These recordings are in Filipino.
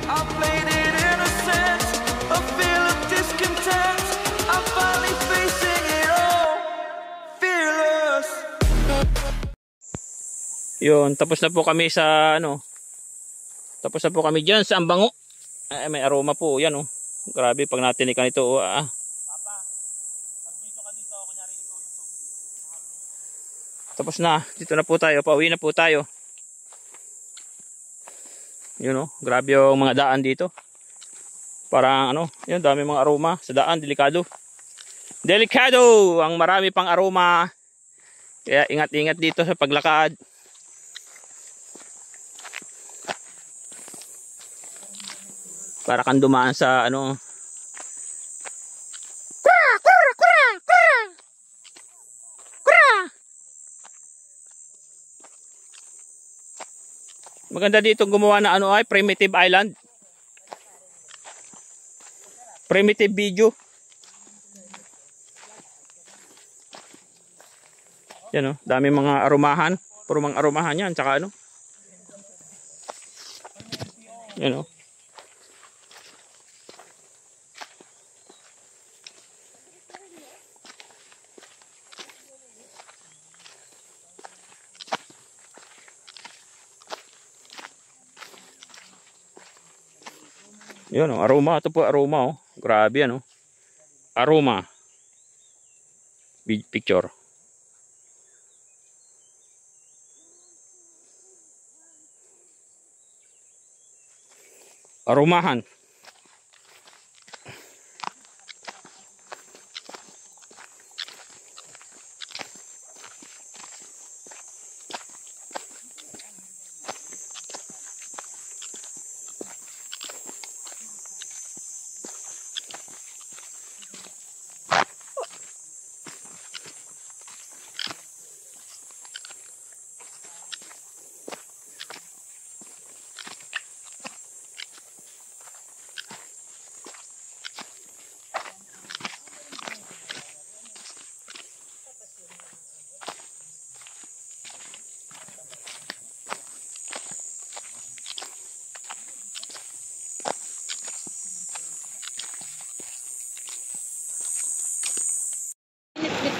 I played it innocent, a feel of discontent. I'm finally facing it all, fearless. Yun, tapos na po kami sa ano. Tapos na po kami diyan sa Ambango. Ay, may aroma po, yan oh. Grabe pag natinikan ito, oh. Papa, mag-video ka dito, kunyari ikaw yung zombie. Tapos na, dito na po tayo, pauwi na po tayo. Yun oh, grabe yung mga daan dito. Parang ano, yun, dami mga aroma sa daan, delikado. Delikado! Ang marami pang aroma. Kaya ingat-ingat dito sa paglakad. Para kang dumaan sa ano. Maganda dito gumawa na ano ay primitive island. Primitive video. Yan oh, dami mga aromahan. Puro mga aromahan yan, tsaka ano. Yan oh. Yun oh, aroma. Ito po aroma oh. Grabe ano. Aroma. Picture. Aromahan.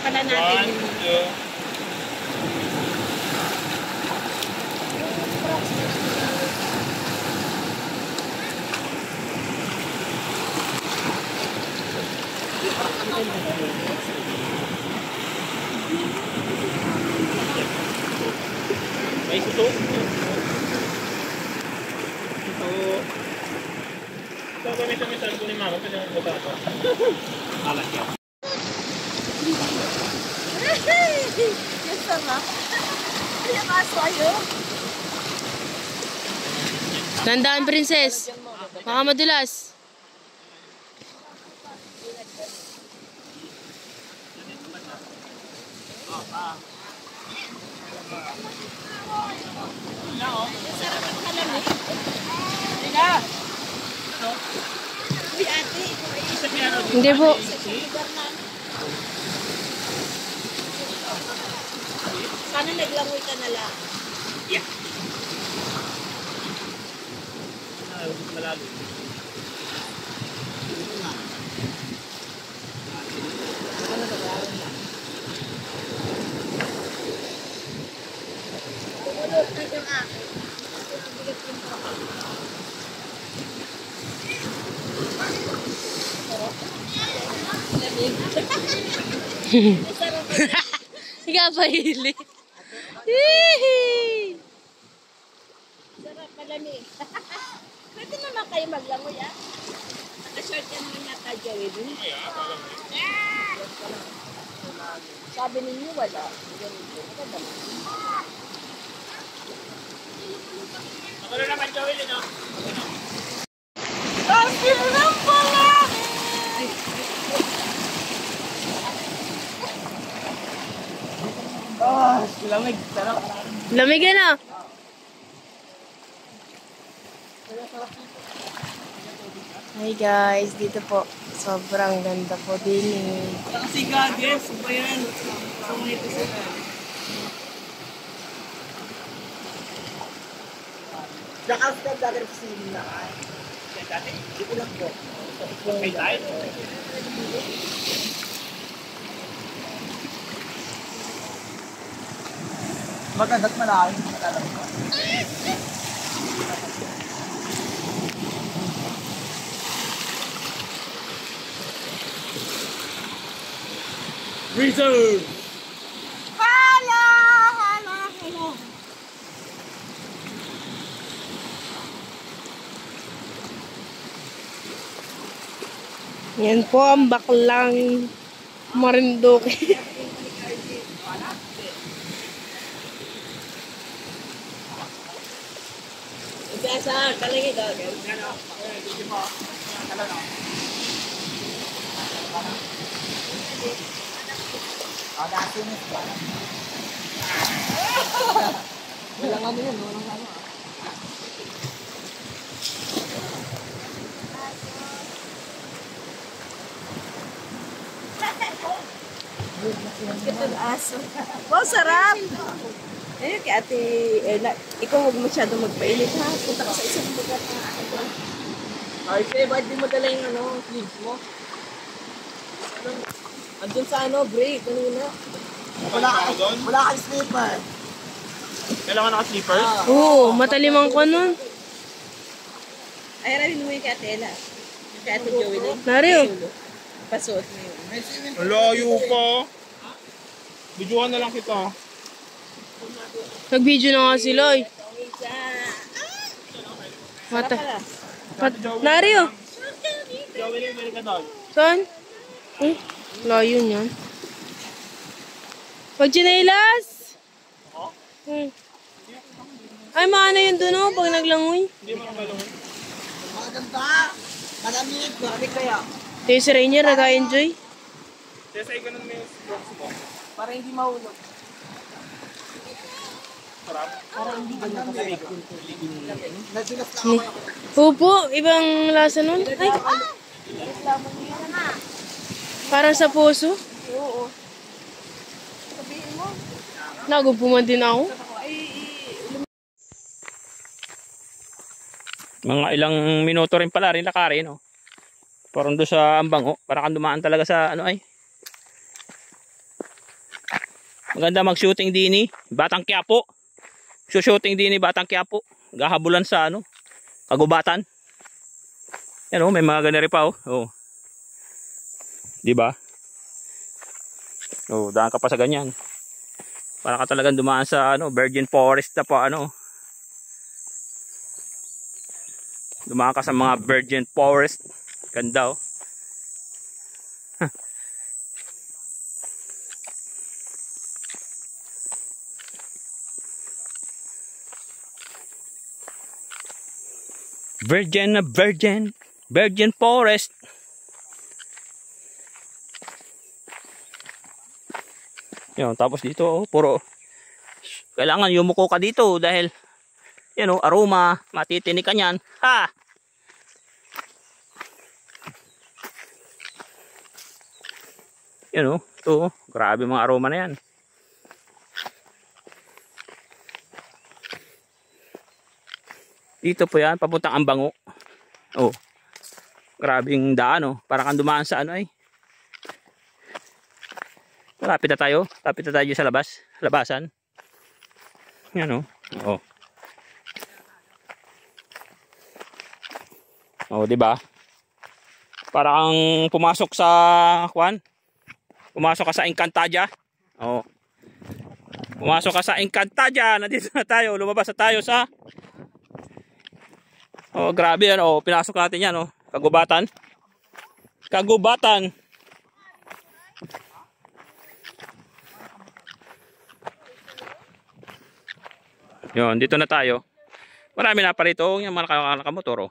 Pala natin. May suso. Ito gamitin ko ni mama, pwede mo bata ito. Alat yan. Yung sama. Yung aso ayo. Tandaan, princess. Baka madulas. Hindi po. Sana naglangoy ka na lang. Yeah. Malalo. Tumulot na yung akin. Ikaw pa hili. Sarap malamig. Pwede naman kayo maglangoy ah. Naka-short yan naman yata, Joey. Sabi ninyo wala. Ako na naman, Joel, no? Ang hirap pala! Lamig. Sarap. Lamig na. Hi guys, dito po. Sobrang ganda po din eh. Kasi gagawin, ba yan? Sumunit ko sila. Jakas ka dagdag sa sila. Dito lang po. May tayo. Maganda't malaking malalabas ko. Reserve! Hala! Hala! Hala! Yan po ang baklang Marinduque. Biasa, kalingin daw. Walang ano yun, walang ano. Ito aso. Wow, sarap! Ayun kay Ate Ella, ikaw huwag masyado magpainit ha. Punta ka sa isang lugar na ako. Ay, Fe, ba't di mo dala yung sleeves mo? Andun sa break, kanina. Wala kang slipper. Kailangan naka-slipper? Oo, matalimang ko nun. Ay, rin mo yung kay Ate Ella. Kay Ate Joey na. Nario. Pasuot mo yun. Ang layo pa. Videohan na lang kita. Nag-video na nga sila eh. Isa. Mata. Nario. Joey, balik ka doon. Saan? Layo niyan. Pag chinelas. Ay, maano yun dun oh, pag naglangoy. Hindi mo nabalong. Maganda! Malamig! Maraming kaya. Tayo si Rainier, nag-enjoy. Tessa, ganun mo yung strokes mo. Para hindi mahulog. Sarap. Para hindi ganun malamig. Nasilas na ako. Opo, ibang lasa nun. Ay, parang sa puso. Oo. Sabihin mo. Nagupuman din ako. Mga ilang minuto rin pala rin lakari, no? Parang doon sa ambang, oh. Parang dumaan talaga sa ano ay. Maganda mag-shooting din Batang Quiapo. Shooting din Batang Quiapo. Gahabulan sa ano, kagubatan. Yan oh, may mga ganari pa oh. Oh. 'Di ba? Oh, daan ka pa sa ganyan. Para ka talagang dumaan sa ano, virgin forest na pa ano. Dumaan ka sa mga virgin forest. Ganda oh. Virgin forest. Yan, tapos dito oh, puro kailangan yumuko ka dito dahil yan oh, aroma, matitinig ka niyan. Ha. Yan oh, ito, grabe mga aroma na yan. Dito po yan, papuntang Ambango. Oh, grabing daan oh, parang kang dumaan sa ano ay. Lapit na tayo sa labasan. Yan oh. Oh. Oh, di ba? Parang pumasok sa kwan. Pumasok ka sa Encantadia. Oh. Pumasok ka sa Encantadia. Nandito na tayo. Lumabas na tayo sa oh, grabe yan. Oh, pinasok natin yan. Oh. Kagubatan. Yun, dito na tayo. Marami na pa rito. Yung mga nakamotor. Oh.